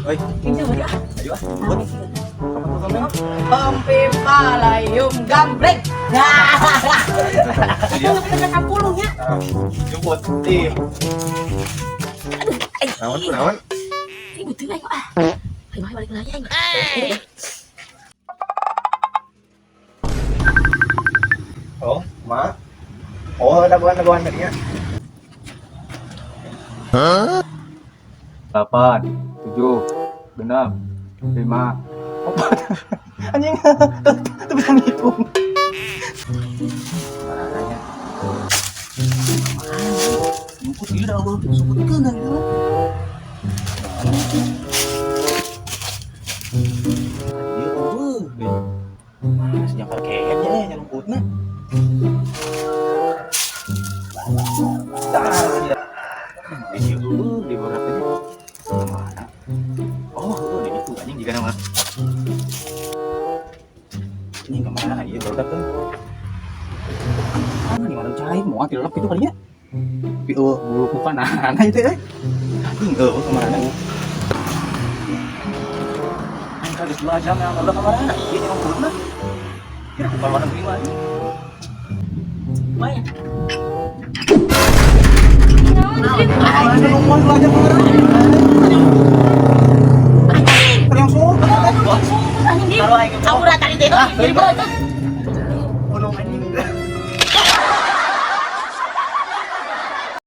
Oi, Pinjam aja. ayo ah. Buat. Kapan tuh sampai? Pempimpalayum gambreng. Dia. Ada kampulung ya. Jemput tim. Nawan. Ibu tuh ayo ah. Ayo balik lagi ayo. Oh, Ma. Oh, daguan tadinya. 8, 7, 6, 5, 4. Anjing, tuh bisa ngitung. Makanya. Jemput dia dah Allah. Sebut ke enggak gitu. Dia sejak pakaiannya nyemputna. Dia di beberapa mana? Oh, di itu anjing juga nama. Ini kemana ya baru datang? Mana di mana cai mau anti lelap itu kali ya? Tapi bulu bukan aneh itu eh. Anjing kemana? Anjing kagak 2 jam yang udah kemana? Ini yang turun lah. Kira bukan warna biru lagi. Banyak. Aku udah tadi tengok. Jadi